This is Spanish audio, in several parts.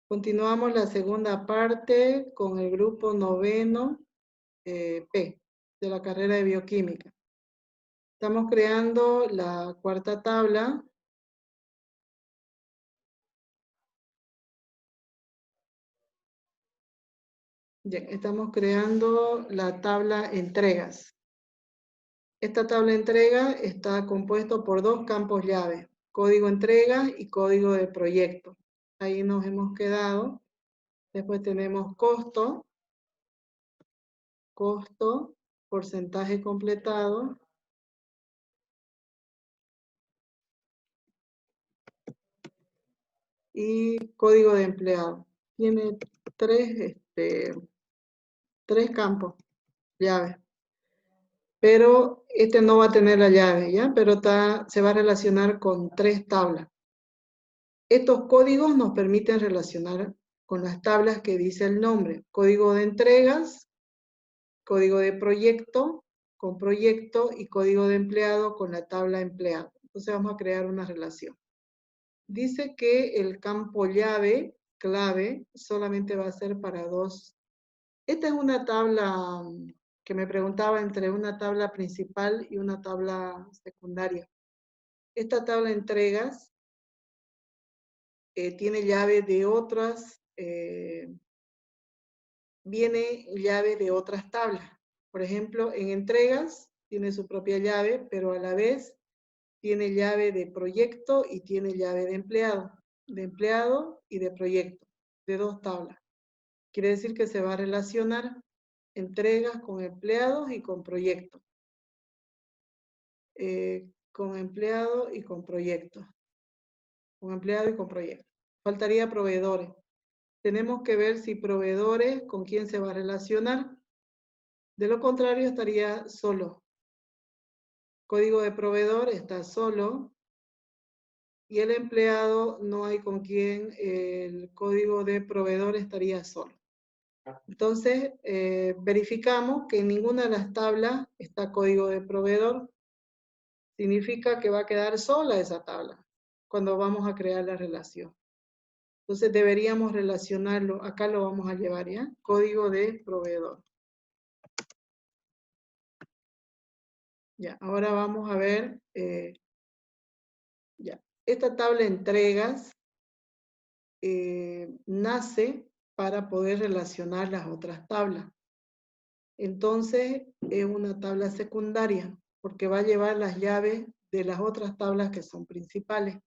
Continuamos la segunda parte con el grupo noveno P de la carrera de bioquímica. Estamos creando la cuarta tabla. Estamos creando la tabla entregas. Esta tabla entrega está compuesta por dos campos llave, código entrega y código de proyecto. Ahí nos hemos quedado. Después tenemos costo, porcentaje completado, y código de empleado. Tiene tres campos, llave. Pero este no va a tener la llave, ¿ya? Pero se va a relacionar con tres tablas. Estos códigos nos permiten relacionar con las tablas que dice el nombre. Código de entregas, código de proyecto, con proyecto, y código de empleado con la tabla empleado. Entonces vamos a crear una relación. Dice que el campo llave, clave, solamente va a ser para dos. Esta es una tabla que me preguntaba entre una tabla principal y una tabla secundaria. Esta tabla entregas tiene llave de otras, viene llave de otras tablas. Por ejemplo, en entregas tiene su propia llave, pero a la vez tiene llave de proyecto y tiene llave de empleado y de proyecto, de dos tablas. Quiere decir que se va a relacionar entregas con empleados y con proyectos. Con empleado y con proyectos. Con empleado y con proyectos. Faltaría proveedores. Tenemos que ver si proveedores, con quién se va a relacionar. De lo contrario, estaría solo. Código de proveedor está solo. Y el empleado no hay con quién, el código de proveedor estaría solo. Entonces, verificamos que en ninguna de las tablas está código de proveedor. Significa que va a quedar sola esa tabla cuando vamos a crear la relación. Entonces deberíamos relacionarlo, acá lo vamos a llevar, ¿ya? Código de proveedor. Ya, ahora vamos a ver, ya. Esta tabla de entregas nace para poder relacionar las otras tablas. Entonces es una tabla secundaria, porque va a llevar las llaves de las otras tablas que son principales.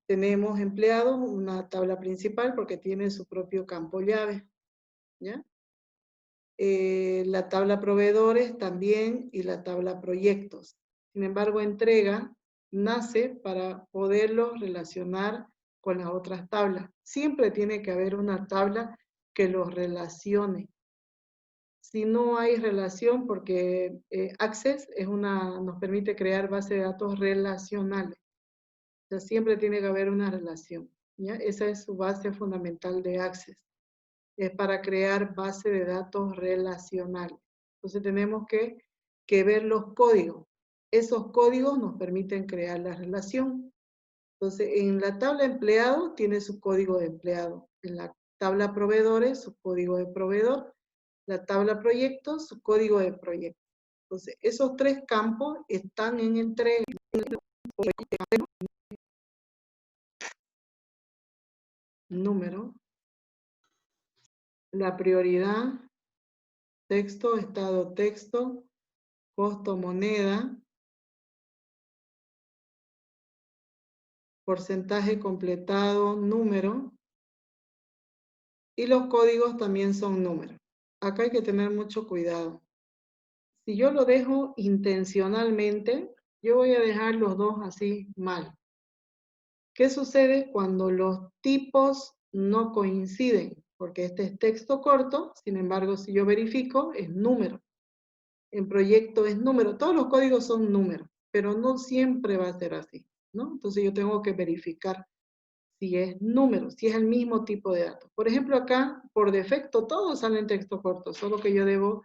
Tenemos empleados, una tabla principal porque tiene su propio campo llave, ¿ya? La tabla proveedores también y la tabla proyectos. Sin embargo, entrega nace para poderlo relacionar con las otras tablas. Siempre tiene que haber una tabla que los relacione. Si no hay relación, porque Access nos permite crear bases de datos relacionales. O sea, siempre tiene que haber una relación, ¿ya? Esa es su base fundamental de Access. Es para crear base de datos relacionales. Entonces tenemos que ver los códigos. Esos códigos nos permiten crear la relación. Entonces, en la tabla empleado tiene su código de empleado. En la tabla proveedores, su código de proveedor. La tabla proyectos, su código de proyecto. Entonces, esos tres campos están en entrega. Número. La prioridad. Texto, estado texto. Costo moneda. Porcentaje completado, número. Y los códigos también son números. Acá hay que tener mucho cuidado. Si yo lo dejo intencionalmente, yo voy a dejar los dos así mal. ¿Qué sucede cuando los tipos no coinciden? Porque este es texto corto, sin embargo, si yo verifico, es número. En proyecto es número. Todos los códigos son números, pero no siempre va a ser así, ¿no? Entonces yo tengo que verificar si es número, si es el mismo tipo de datos. Por ejemplo, acá, por defecto, todos salen texto corto, solo que yo debo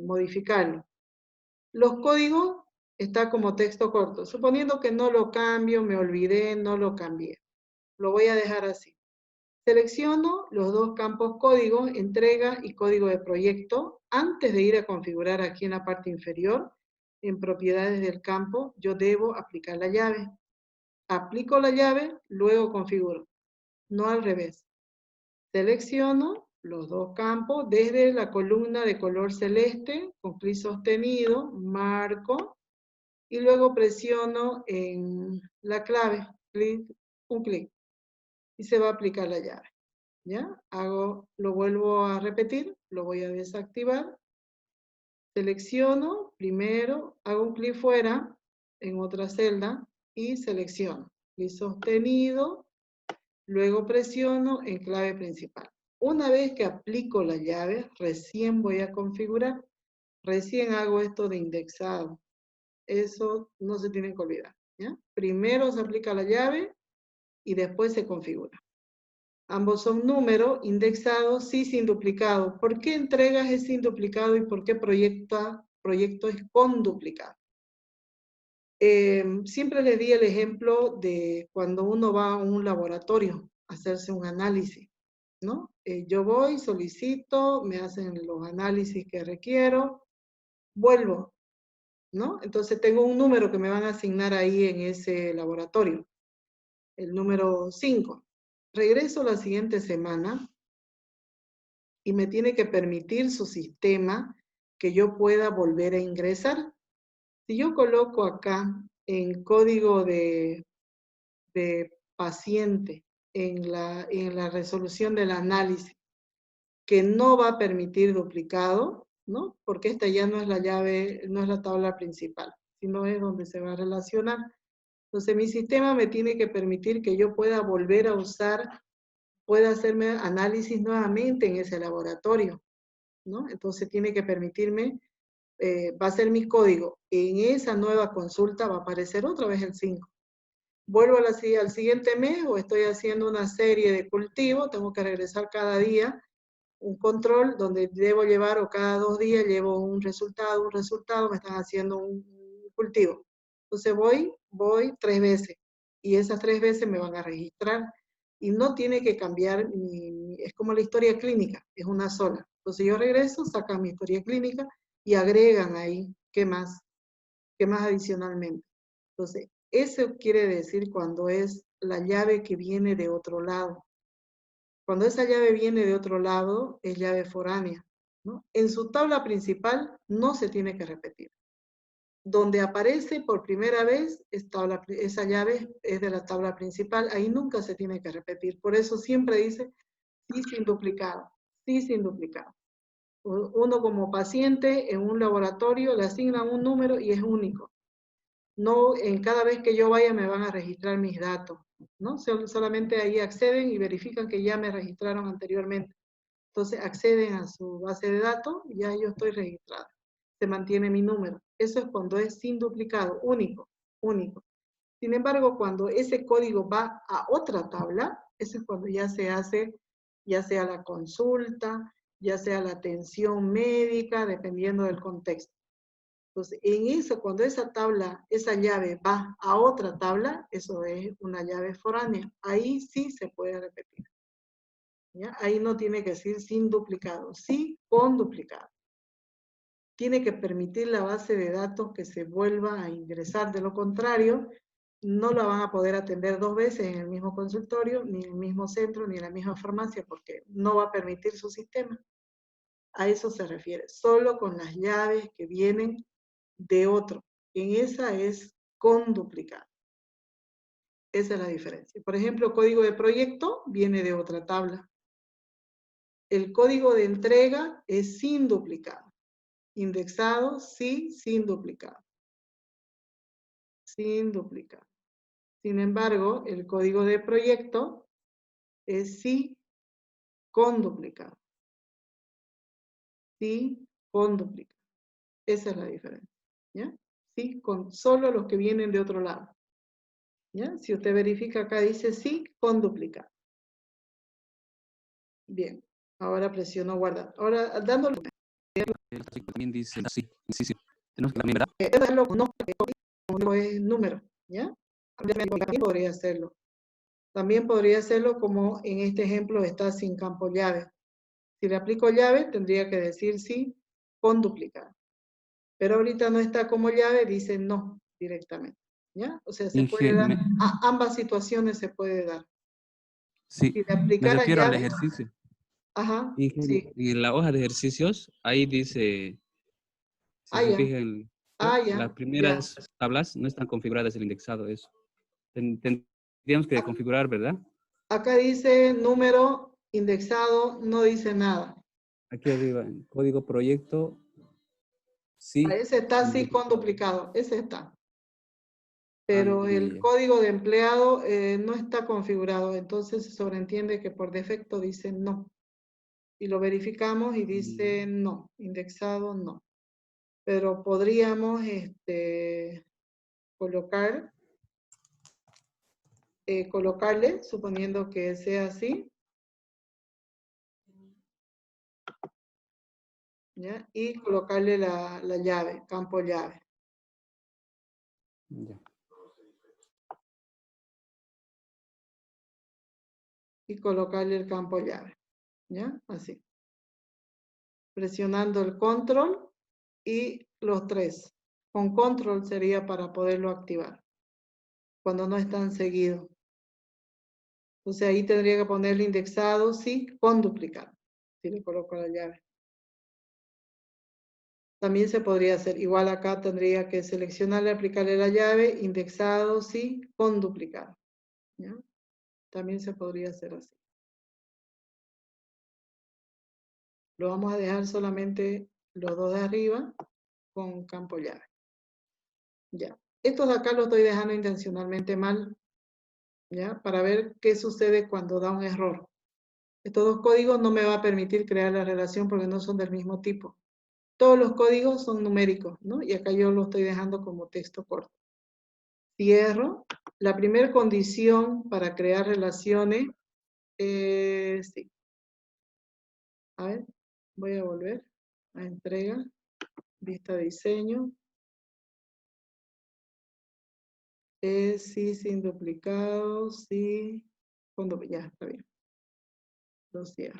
modificarlo. Los códigos está como texto corto. Suponiendo que no lo cambio, me olvidé, no lo cambié. Lo voy a dejar así. Selecciono los dos campos código, entrega y código de proyecto. Antes de ir a configurar aquí en la parte inferior, en propiedades del campo, yo debo aplicar la llave. Aplico la llave, luego configuro. No al revés. Selecciono los dos campos desde la columna de color celeste, con clic sostenido, marco, y luego presiono en la clave, un clic, y se va a aplicar la llave. ¿Ya? Lo vuelvo a repetir, lo voy a desactivar. Selecciono primero, hago un clic fuera en otra celda y selecciono. Clic sostenido, luego presiono en clave principal. Una vez que aplico la llave, recién voy a configurar. Recién hago esto de indexado. Eso no se tiene que olvidar. ¿Ya? Primero se aplica la llave y después se configura. Ambos son números indexados, sí, sin duplicado. ¿Por qué entregas es sin duplicado y por qué proyecto es con duplicado? Siempre les di el ejemplo de cuando uno va a un laboratorio a hacerse un análisis, ¿no? Yo voy, solicito, me hacen los análisis que requiero, vuelvo, ¿no? Entonces tengo un número que me van a asignar ahí en ese laboratorio, el número 5. Regreso la siguiente semana y me tiene que permitir su sistema que yo pueda volver a ingresar. Si yo coloco acá en código de paciente en la resolución del análisis, que no va a permitir duplicado, ¿no? Porque esta ya no es la llave, no es la tabla principal, sino es donde se va a relacionar. Entonces mi sistema me tiene que permitir que yo pueda volver a usar, pueda hacerme análisis nuevamente en ese laboratorio, ¿no? Entonces tiene que permitirme, va a ser mi código. En esa nueva consulta va a aparecer otra vez el 5. Vuelvo al siguiente mes o estoy haciendo una serie de cultivos, tengo que regresar cada día, un control donde debo llevar, o cada 2 días llevo un resultado, me están haciendo un cultivo. Entonces voy 3 veces y esas 3 veces me van a registrar y no tiene que cambiar, es como la historia clínica, es una sola. Entonces yo regreso, sacan mi historia clínica y agregan ahí, ¿qué más? ¿Qué más adicionalmente? Entonces, eso quiere decir cuando es la llave que viene de otro lado. Cuando esa llave viene de otro lado, es llave foránea, ¿no? En su tabla principal no se tiene que repetir. Donde aparece por primera vez, esa llave es de la tabla principal, ahí nunca se tiene que repetir. Por eso siempre dice sí sin duplicado, sí sin duplicado. Uno como paciente en un laboratorio le asignan un número y es único. No, en cada vez que yo vaya me van a registrar mis datos, ¿no? Solamente ahí acceden y verifican que ya me registraron anteriormente. Entonces acceden a su base de datos y ya yo estoy registrada. Se mantiene mi número. Eso es cuando es sin duplicado, único, único. Sin embargo, cuando ese código va a otra tabla, eso es cuando ya se hace, ya sea la consulta, ya sea la atención médica, dependiendo del contexto. Entonces, en eso, cuando esa tabla, esa llave va a otra tabla, eso es una llave foránea. Ahí sí se puede repetir. ¿Ya? Ahí no tiene que decir sin duplicado, sí con duplicado. Tiene que permitir la base de datos que se vuelva a ingresar. De lo contrario, no la van a poder atender 2 veces en el mismo consultorio, ni en el mismo centro, ni en la misma farmacia, porque no va a permitir su sistema. A eso se refiere, solo con las llaves que vienen de otro. En esa es con duplicado. Esa es la diferencia. Por ejemplo, código de proyecto viene de otra tabla. El código de entrega es sin duplicado. Indexado, sí, sin duplicado. Sin duplicado. Sin embargo, el código de proyecto es sí con duplicado. Sí con duplicado. Esa es la diferencia. ¿Ya? Sí, con solo los que vienen de otro lado. ¿Ya? Si usted verifica acá, dice sí con duplicado. Bien, ahora presiono guardar. Ahora, dándole... También dice sí, sí, sí. Tenemos que también, ¿verdad? Hacerlo con no es número, ¿ya? También podría hacerlo. También podría hacerlo como en este ejemplo está sin campo llave. Si le aplico llave, tendría que decir sí con duplicar. Pero ahorita no está como llave, dice no directamente, ¿ya? O sea, se puede dar, a ambas situaciones se puede dar. Sí, Si le me aplicara refiero al llave, ejercicio. ajá, Ingenio. sí. En la hoja de ejercicios, ahí dice, si Ah, se ya. fijan, Ah, las ya, ya. primeras tablas no están configuradas el indexado, eso. Tendríamos que configurar, ¿verdad? Acá dice número indexado, no dice nada. Aquí arriba, en código proyecto, sí. Ese está sí con duplicado, ese está. Pero el Ya. código de empleado no está configurado, entonces se sobreentiende que por defecto dice no. Y lo verificamos y dice no, indexado no. Pero podríamos colocarle, suponiendo que sea así, ¿ya? Y colocarle la llave, campo llave. Ya. Y colocarle el campo llave, ¿ya? Así. Presionando el control y los tres. Con control sería para poderlo activar, cuando no están seguidos. Entonces ahí tendría que ponerle indexado, sí, con duplicar, si le coloco la llave. También se podría hacer, igual acá tendría que seleccionarle, aplicarle la llave, indexado, sí, con duplicar. ¿Ya? También se podría hacer así. Lo vamos a dejar solamente los dos de arriba con campo llave. Ya. Estos de acá los estoy dejando intencionalmente mal, ¿ya? Para ver qué sucede cuando da un error. Estos dos códigos no me va a permitir crear la relación porque no son del mismo tipo. Todos los códigos son numéricos, ¿no? Y acá yo lo estoy dejando como texto corto. Cierro. La primera condición para crear relaciones, sí. A ver, voy a volver a entrega, vista diseño. Sí, sin duplicados, sí. Ya, está bien. Lo cierro.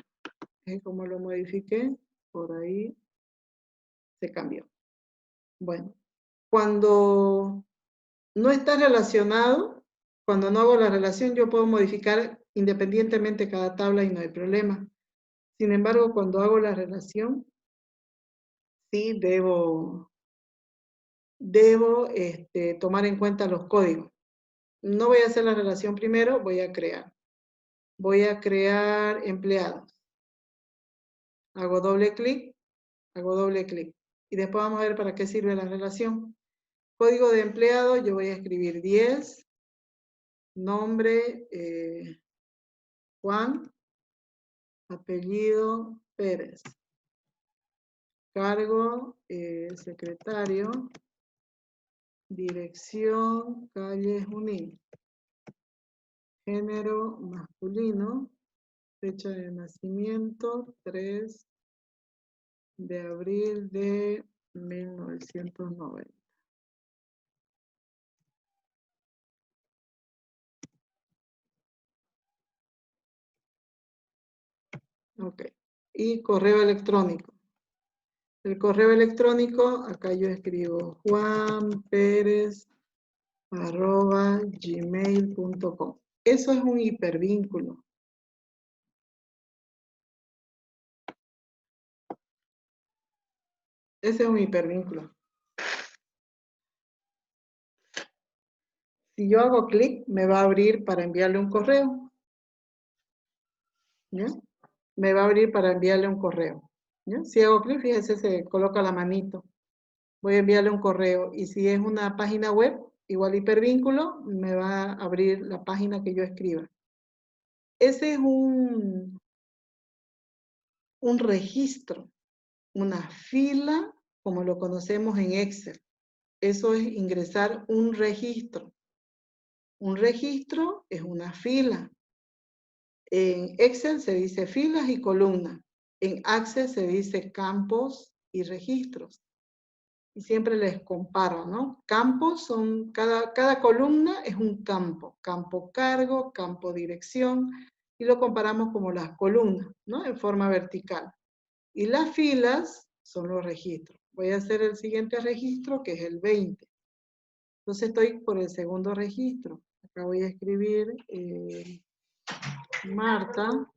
Como lo modifiqué, por ahí se cambió. Bueno, cuando no está relacionado, cuando no hago la relación, yo puedo modificar independientemente cada tabla y no hay problema. Sin embargo, cuando hago la relación, sí debo tomar en cuenta los códigos. No voy a hacer la relación primero, voy a crear. Voy a crear empleados. Hago doble clic, y después vamos a ver para qué sirve la relación. Código de empleado, yo voy a escribir 10, nombre Juan, apellido Pérez, cargo secretario, dirección calle Junín, género masculino, fecha de nacimiento 3 de abril de 1990. Ok. Y correo electrónico. El correo electrónico, acá yo escribo juanperez@gmail.com. Eso es un hipervínculo. Ese es un hipervínculo. Si yo hago clic, me va a abrir para enviarle un correo. ¿Ya? Me va a abrir para enviarle un correo. ¿Ya? Si hago clic, fíjese, se coloca la manito. Voy a enviarle un correo. Y si es una página web, igual hipervínculo, me va a abrir la página que yo escriba. Ese es un registro, una fila, como lo conocemos en Excel. Eso es ingresar un registro. Un registro es una fila. En Excel se dice filas y columnas. En Access se dice campos y registros. Y siempre les comparo, ¿no? Campos son, cada columna es un campo. Campo cargo, campo dirección, y lo comparamos como las columnas, ¿no? En forma vertical. Y las filas son los registros. Voy a hacer el siguiente registro, que es el 20. Entonces estoy por el segundo registro. Acá voy a escribir Marta,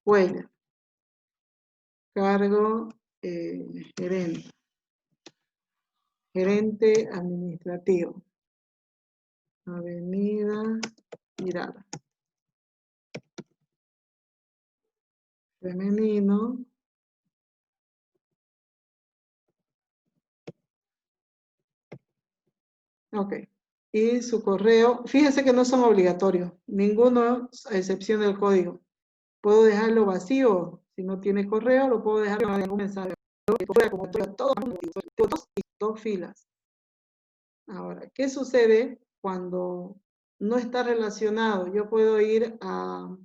Cuellar. Cargo gerente. Gerente administrativo. Avenida Mirada. Femenino. Ok. Y su correo, fíjense que no son obligatorios, ninguno a excepción del código. Puedo dejarlo vacío, si no tiene correo, lo puedo dejar con algún mensaje. Como todos, dos filas. Ahora, ¿qué sucede cuando no está relacionado? Yo puedo ir a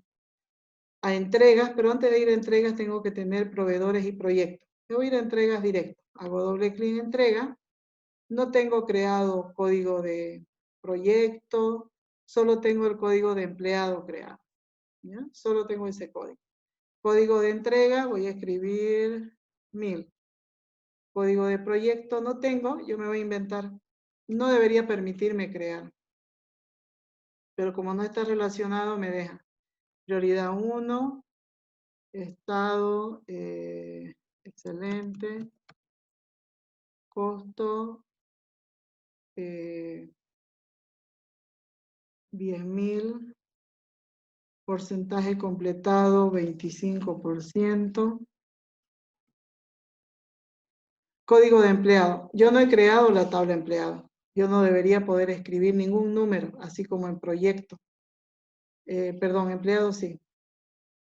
entregas, pero antes de ir a entregas tengo que tener proveedores y proyectos. Yo voy a ir a entregas directo. Hago doble clic en entrega. No tengo creado código de proyecto, solo tengo el código de empleado creado. ¿Ya? Solo tengo ese código. Código de entrega, voy a escribir 1000. Código de proyecto no tengo, yo me voy a inventar. No debería permitirme crear. Pero como no está relacionado, me deja. Prioridad 1, estado, excelente, costo, 10.000, porcentaje completado 25%. Código de empleado. Yo no he creado la tabla empleado. Yo no debería poder escribir ningún número, así como en proyecto. Perdón, empleado sí.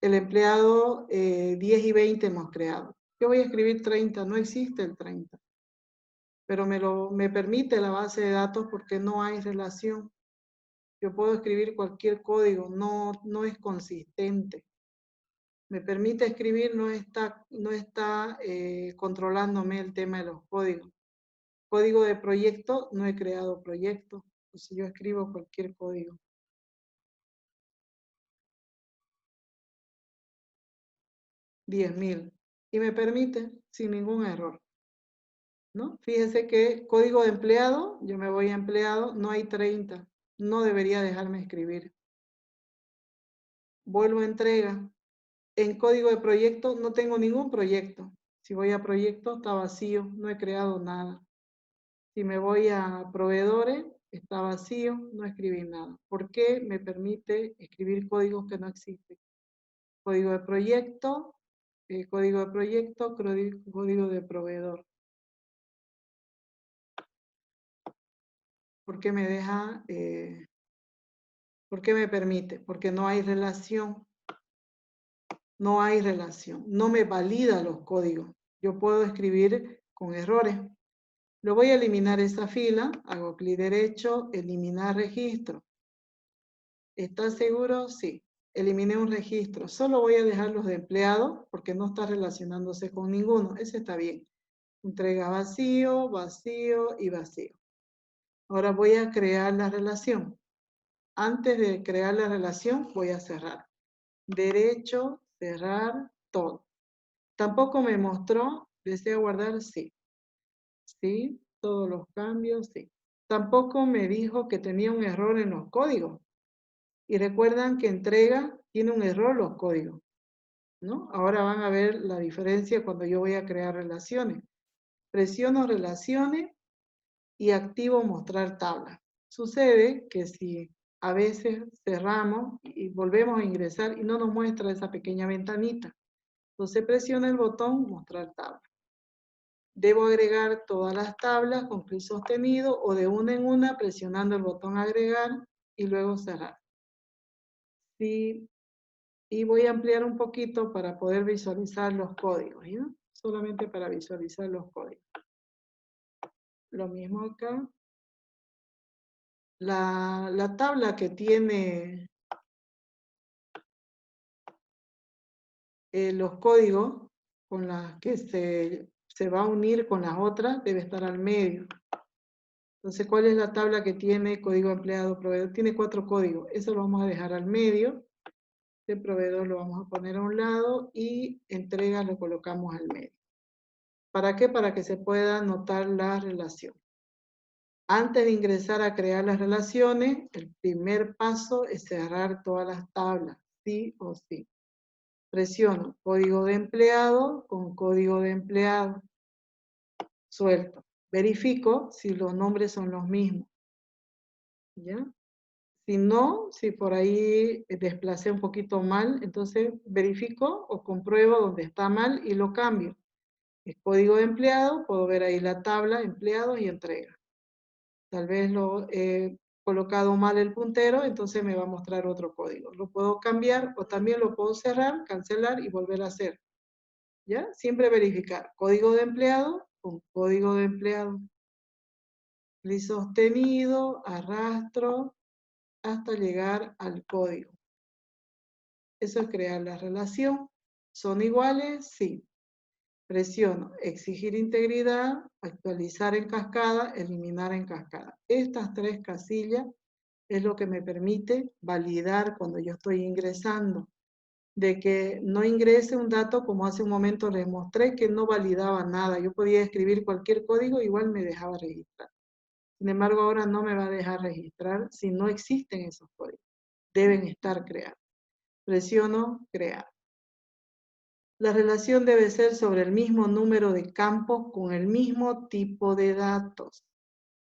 El empleado 10 y 20 hemos creado. Yo voy a escribir 30, no existe el 30. Pero me permite la base de datos porque no hay relación. Yo puedo escribir cualquier código, no es consistente. Me permite escribir, no está controlándome el tema de los códigos. Código de proyecto, no he creado proyecto. Entonces yo escribo cualquier código. 10.000. Y me permite sin ningún error. ¿No? Fíjese que código de empleado, yo me voy a empleado, no hay 30. No debería dejarme escribir. Vuelvo a entrega. En código de proyecto no tengo ningún proyecto. Si voy a proyecto está vacío, no he creado nada. Si me voy a proveedores, está vacío, no escribí nada. ¿Por qué me permite escribir códigos que no existen? Código de proyecto, código de proveedor. ¿Por qué me deja, por qué me permite? Porque no hay relación. No hay relación. No me valida los códigos. Yo puedo escribir con errores. Lo voy a eliminar esa fila. Hago clic derecho, eliminar registro. ¿Estás seguro? Sí. Eliminé un registro. Solo voy a dejar los de empleado porque no está relacionándose con ninguno. Ese está bien. Entrega vacío, vacío y vacío. Ahora voy a crear la relación. Antes de crear la relación, voy a cerrar. Derecho, cerrar, todo. Tampoco me mostró, desea guardar, sí. Sí, todos los cambios, sí. Tampoco me dijo que tenía un error en los códigos. Y recuerdan que entrega tiene un error los códigos, ¿no? Ahora van a ver la diferencia cuando yo voy a crear relaciones. Presiono relaciones y activo mostrar tabla. Sucede que si a veces cerramos y volvemos a ingresar y no nos muestra esa pequeña ventanita, entonces presiona el botón mostrar tabla. Debo agregar todas las tablas con clic sostenido o de una en una presionando el botón agregar y luego cerrar. Sí, y voy a ampliar un poquito para poder visualizar los códigos, ¿ya? Solamente para visualizar los códigos. Lo mismo acá. La tabla que tiene los códigos con las que se va a unir con las otras debe estar al medio. Entonces, ¿cuál es la tabla que tiene código empleado proveedor? Tiene 4 códigos. Eso lo vamos a dejar al medio. De proveedor lo vamos a poner a un lado y entrega lo colocamos al medio. ¿Para qué? Para que se pueda notar la relación. Antes de ingresar a crear las relaciones, el primer paso es cerrar todas las tablas, sí o sí. Presiono código de empleado con código de empleado. Suelto. Verifico si los nombres son los mismos. ¿Ya? Si no, si por ahí desplacé un poquito mal, entonces verifico o compruebo donde está mal y lo cambio. Es código de empleado, puedo ver ahí la tabla, empleados y entrega. Tal vez lo he colocado mal el puntero, entonces me va a mostrar otro código. Lo puedo cambiar o también lo puedo cerrar, cancelar y volver a hacer. ¿Ya? Siempre verificar. Código de empleado con código de empleado. Clic sostenido, arrastro hasta llegar al código. Eso es crear la relación. ¿Son iguales? Sí. Presiono exigir integridad, actualizar en cascada, eliminar en cascada. Estas 3 casillas es lo que me permite validar cuando yo estoy ingresando. De que no ingrese un dato como hace un momento les mostré que no validaba nada. Yo podía escribir cualquier código, igual me dejaba registrar. Sin embargo, ahora no me va a dejar registrar si no existen esos códigos. Deben estar creados. Presiono crear. La relación debe ser sobre el mismo número de campos con el mismo tipo de datos.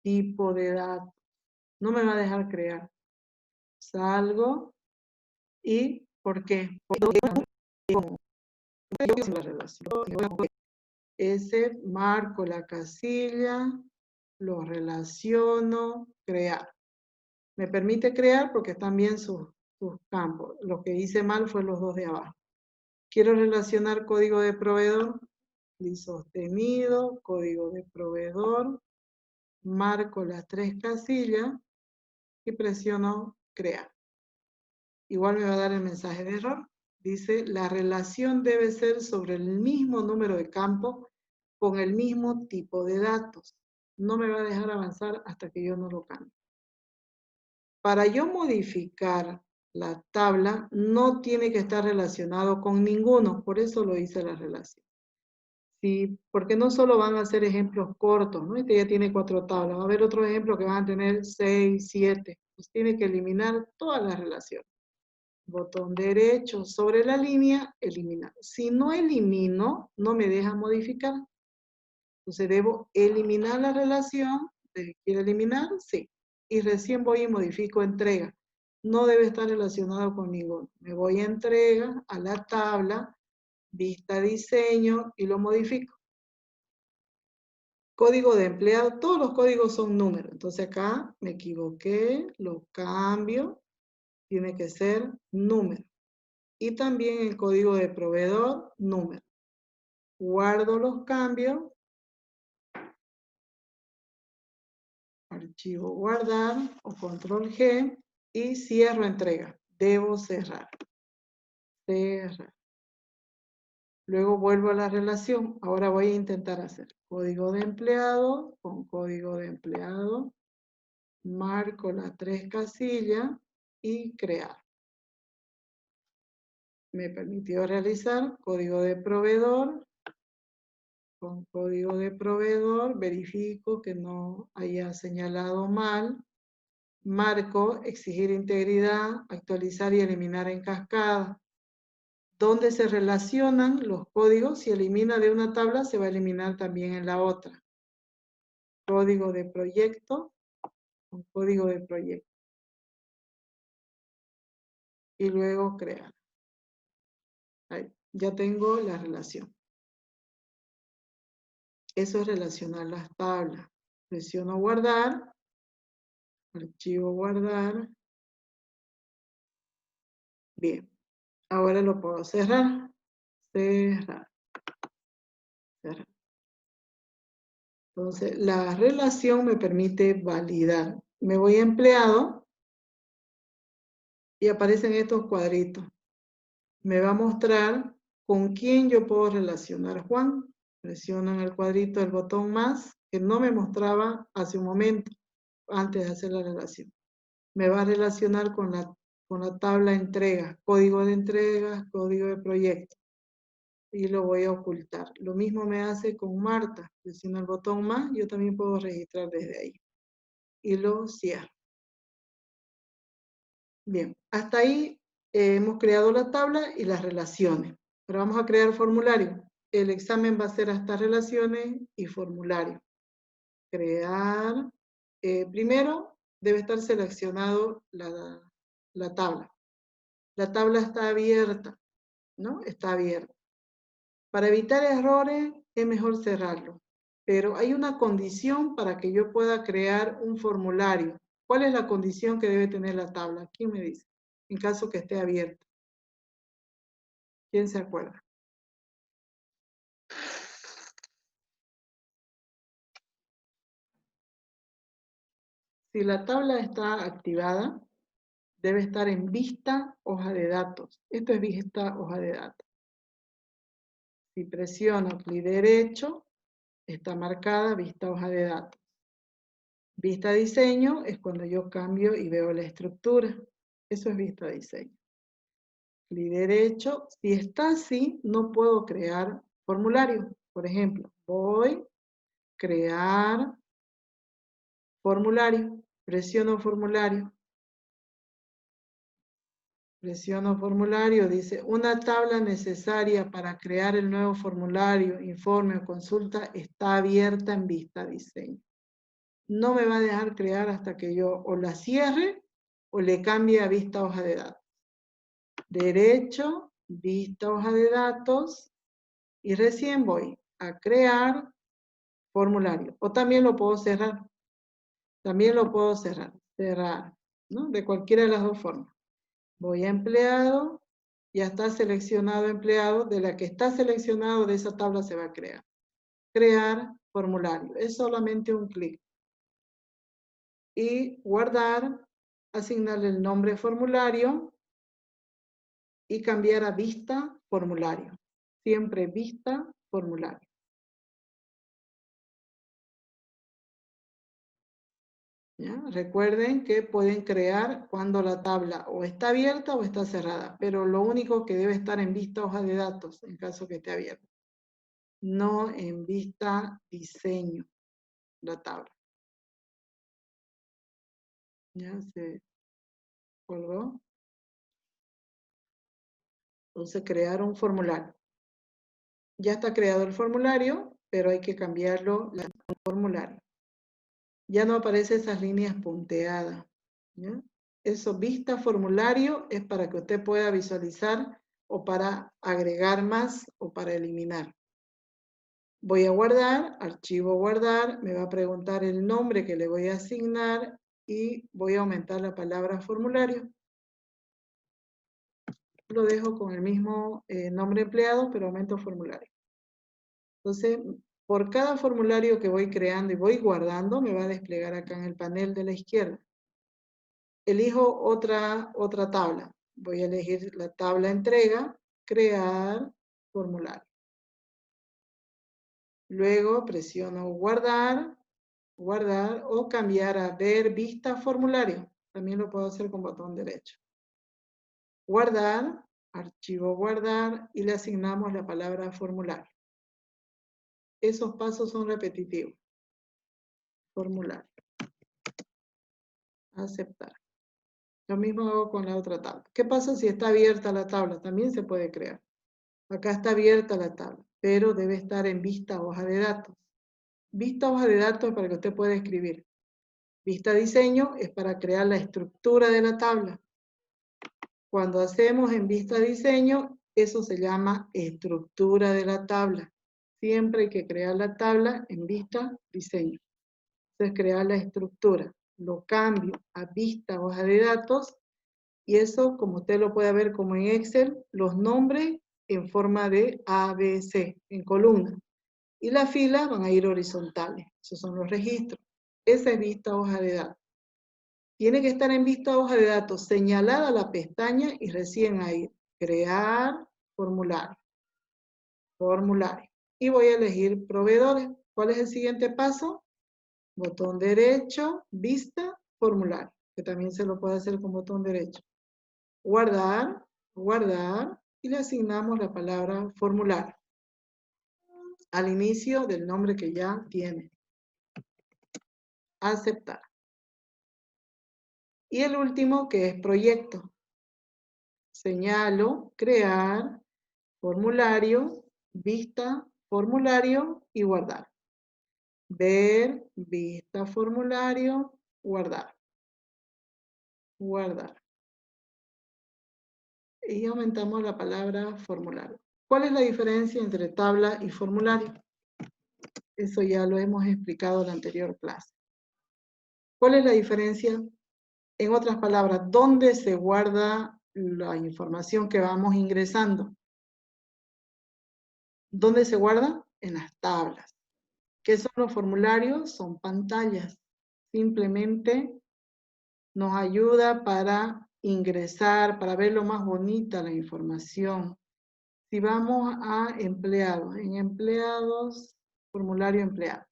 Tipo de datos. No me va a dejar crear. Salgo y ¿por qué? Porque la relación. Ese marco la casilla, lo relaciono, crear. Me permite crear porque están bien sus campos. Lo que hice mal fue los 2 de abajo. Quiero relacionar código de proveedor, clic sostenido, código de proveedor, marco las 3 casillas y presiono crear. Igual me va a dar el mensaje de error. Dice, la relación debe ser sobre el mismo número de campos con el mismo tipo de datos. No me va a dejar avanzar hasta que yo no lo cambie. Para yo modificar la tabla, no tiene que estar relacionado con ninguno, por eso lo hice la relación. Sí, porque no solo van a ser ejemplos cortos, ¿no? Este ya tiene 4 tablas, va a haber otros ejemplos que van a tener 6, 7. Pues tiene que eliminar todas las relaciones. Botón derecho sobre la línea, eliminar. Si no elimino, no me deja modificar. Entonces debo eliminar la relación. ¿Quiere eliminar? Sí. Y recién voy y modifico entrega. No debe estar relacionado con ninguno. Me voy a entrega, a la tabla, vista diseño y lo modifico. Código de empleado, todos los códigos son números. Entonces acá me equivoqué, lo cambio. Tiene que ser número. Y también el código de proveedor, número. Guardo los cambios. Archivo guardar o control G y cierro entrega. Debo cerrar. Cerrar. Luego vuelvo a la relación. Ahora voy a intentar hacer código de empleado con código de empleado. Marco las 3 casillas y crear. Me permitió realizar código de proveedor. Con código de proveedor verifico que no haya señalado mal. Marco, exigir integridad, actualizar y eliminar en cascada. Donde se relacionan los códigos, si elimina de una tabla, se va a eliminar también en la otra. Código de proyecto, con código de proyecto. Y luego crear. Ahí, ya tengo la relación. Eso es relacionar las tablas. Presiono guardar. Archivo guardar. Bien. Ahora lo puedo cerrar. Cerrar. Cerrar. Entonces, la relación me permite validar. Me voy a empleado y aparecen estos cuadritos. Me va a mostrar ¿Con quién yo puedo relacionar Juan? Presiono en el cuadrito el botón más, que no me mostraba hace un momento, antes de hacer la relación. Me va a relacionar con la tabla entrega, código de entrega, código de proyecto. Y lo voy a ocultar. Lo mismo me hace con Marta. Presiono el botón más, yo también puedo registrar desde ahí. Y lo cierro. Bien, hasta ahí hemos creado la tabla y las relaciones. Ahora vamos a crear formulario. El examen va a ser hasta relaciones y formulario. Crear. Primero debe estar seleccionado la tabla. La tabla está abierta, ¿no? Está abierta. Para evitar errores es mejor cerrarlo. Pero hay una condición para que yo pueda crear un formulario. ¿Cuál es la condición que debe tener la tabla? ¿Quién me dice? En caso que esté abierta. ¿Quién se acuerda? Si la tabla está activada, debe estar en vista hoja de datos. Esto es vista hoja de datos. Si presiono clic derecho, está marcada vista hoja de datos. Vista diseño es cuando yo cambio y veo la estructura. Eso es vista diseño. Clic derecho. Si está así, no puedo crear formulario. Por ejemplo, voy a crear formulario. Presiono formulario. Presiono formulario. Dice, una tabla necesaria para crear el nuevo formulario, informe o consulta está abierta en vista diseño. No me va a dejar crear hasta que yo o la cierre o le cambie a vista hoja de datos. Derecho, vista hoja de datos, y recién voy a crear formulario. O también lo puedo cerrar. También lo puedo cerrar. Cerrar, ¿no? De cualquiera de las dos formas. Voy a empleado, ya está seleccionado empleado, de la que está seleccionado de esa tabla se va a crear. Crear formulario. Es solamente un clic. Y guardar, asignarle el nombre formulario y cambiar a vista formulario. Siempre vista formulario. ¿Ya? Recuerden que pueden crear cuando la tabla o está abierta o está cerrada, pero lo único que debe estar en vista hoja de datos en caso que esté abierta. No en vista diseño, la tabla. ¿Ya se colgó? Entonces crear un formulario. Ya está creado el formulario, pero hay que cambiarlo al formulario. Ya no aparecen esas líneas punteadas. ¿Ya? Eso, vista formulario, es para que usted pueda visualizar o para agregar más o para eliminar. Voy a guardar, archivo guardar, me va a preguntar el nombre que le voy a asignar y voy a aumentar la palabra formulario. Lo dejo con el mismo nombre empleado, pero aumento formulario. Entonces, por cada formulario que voy creando y voy guardando, me va a desplegar acá en el panel de la izquierda. Elijo otra tabla. Voy a elegir la tabla entrega, crear formulario. Luego presiono guardar, guardar o cambiar a ver vista formulario. También lo puedo hacer con botón derecho. Guardar, archivo guardar y le asignamos la palabra formulario. Esos pasos son repetitivos. Formulario. Aceptar. Lo mismo hago con la otra tabla. ¿Qué pasa si está abierta la tabla? También se puede crear. Acá está abierta la tabla, pero debe estar en vista hoja de datos. Vista hoja de datos para que usted pueda escribir. Vista diseño es para crear la estructura de la tabla. Cuando hacemos en vista diseño, eso se llama estructura de la tabla. Siempre hay que crear la tabla en vista diseño. Entonces crear la estructura. Lo cambio a vista hoja de datos y eso, como usted lo puede ver como en Excel, los nombres en forma de A, B, C, en columna. Y las filas van a ir horizontales. Esos son los registros. Esa es vista hoja de datos. Tiene que estar en vista hoja de datos señalada la pestaña y recién ahí crear formulario. formulario. Y voy a elegir proveedores. ¿Cuál es el siguiente paso? Botón derecho, vista, formulario, que también se lo puede hacer con botón derecho. Guardar, guardar, y le asignamos la palabra formulario al inicio del nombre que ya tiene. Aceptar. Y el último, que es proyecto. Señalo, crear, formulario, vista, formulario y guardar. Ver, vista, formulario, guardar. Guardar. Y aumentamos la palabra formulario. ¿Cuál es la diferencia entre tabla y formulario? Eso ya lo hemos explicado en la anterior clase. ¿Cuál es la diferencia? En otras palabras, ¿dónde se guarda la información que vamos ingresando? ¿Dónde se guarda? En las tablas. ¿Qué son los formularios? Son pantallas. Simplemente nos ayuda para ingresar, para ver lo más bonita la información. Si vamos a empleados, en empleados, formulario empleado.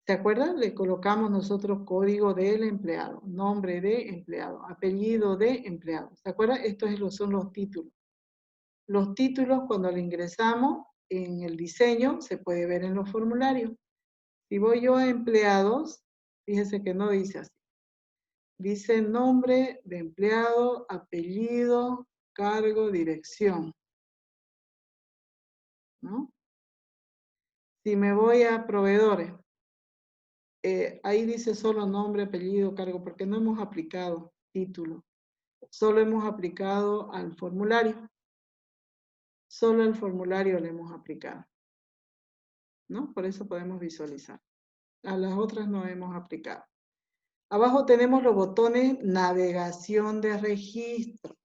¿Se acuerdan? Le colocamos nosotros código del empleado, nombre de empleado, apellido de empleado. ¿Se acuerdan? Estos son los títulos. Los títulos, cuando le ingresamos en el diseño, se puede ver en los formularios. Si voy yo a empleados, fíjense que no dice así. Dice nombre de empleado, apellido, cargo, dirección. ¿No? Si me voy a proveedores, ahí dice solo nombre, apellido, cargo, porque no hemos aplicado título. Solo hemos aplicado al formulario. Solo el formulario le hemos aplicado. ¿No? Por eso podemos visualizar. A las otras no hemos aplicado. Abajo tenemos los botones navegación de registro.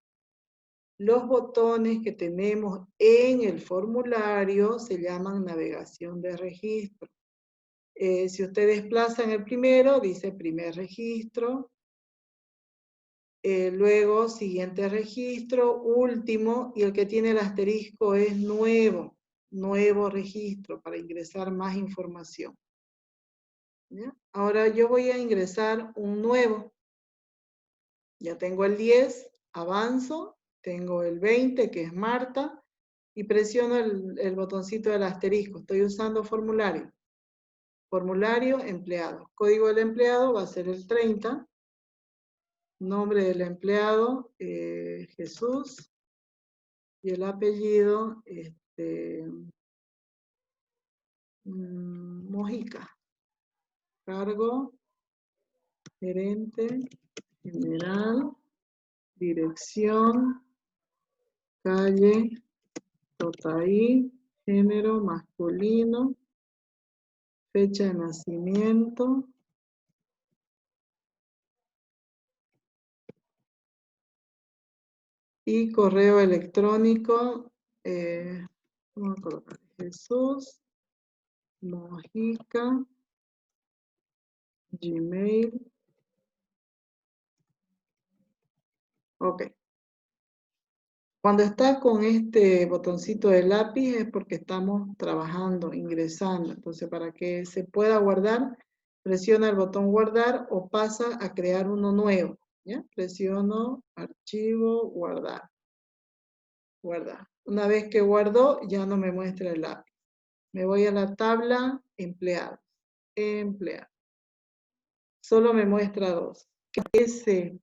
Los botones que tenemos en el formulario se llaman navegación de registro. Si usted desplaza en el primero, dice primer registro. Luego, siguiente registro, último, y el que tiene el asterisco es nuevo. Nuevo registro para ingresar más información. ¿Ya? Ahora yo voy a ingresar un nuevo. Ya tengo el 10, avanzo, tengo el 20, que es Marta, y presiono el botoncito del asterisco. Estoy usando formulario. Formulario, empleado. Código del empleado va a ser el 30. Nombre del empleado, Jesús. Y el apellido, Mojica. Cargo, gerente, general, dirección, calle, Totaí, género masculino, fecha de nacimiento, y correo electrónico, vamos a colocar Jesús, Mojica, Gmail. Ok. Cuando está con este botoncito de lápiz es porque estamos trabajando, ingresando. Entonces, para que se pueda guardar, presiona el botón guardar o pasa a crear uno nuevo. ¿Ya? Presiono, archivo, guardar. Guardar. Una vez que guardó, ya no me muestra el lápiz. Me voy a la tabla empleados. Empleados. Solo me muestra dos. Que ese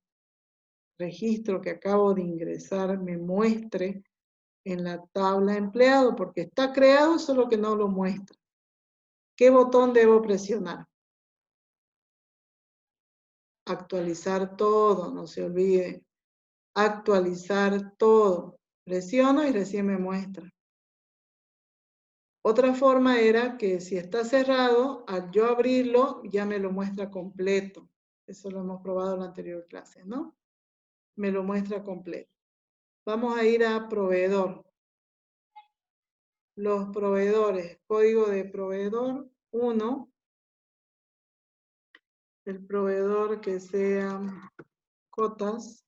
registro que acabo de ingresar me muestre en la tabla empleado, porque está creado, solo que no lo muestra. ¿Qué botón debo presionar? Actualizar todo, no se olvide. Actualizar todo. Presiono y recién me muestra. Otra forma era que si está cerrado, al yo abrirlo, ya me lo muestra completo. Eso lo hemos probado en la anterior clase, ¿no? Me lo muestra completo. Vamos a ir a proveedor. Los proveedores, código de proveedor 1. El proveedor que sea cotas.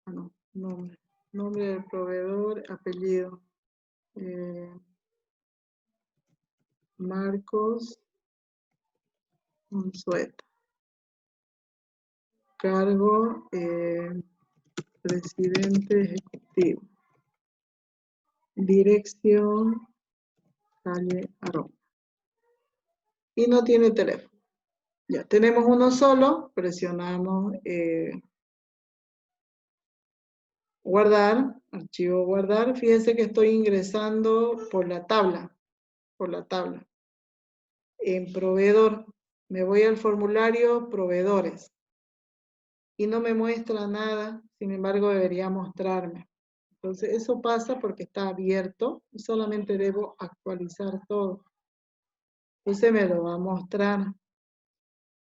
Ah, no, nombre. Nombre del proveedor, apellido. Marcos Unzueta. Cargo, presidente ejecutivo. Dirección, calle Aroma. Y no tiene teléfono. Ya tenemos uno solo, presionamos guardar, archivo guardar. Fíjense que estoy ingresando por la tabla. En proveedor, me voy al formulario proveedores y no me muestra nada, sin embargo debería mostrarme. Entonces eso pasa porque está abierto y solamente debo actualizar todo. Entonces me lo va a mostrar.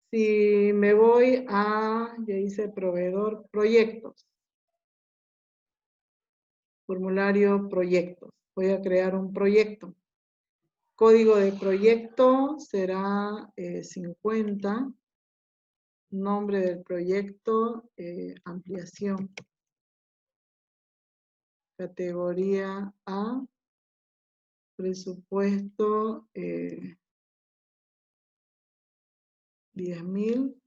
Si me voy a, ya hice proveedor, proyectos. Formulario proyectos. Voy a crear un proyecto. Código de proyecto será 50. Nombre del proyecto, ampliación. Categoría A. Presupuesto 10.000.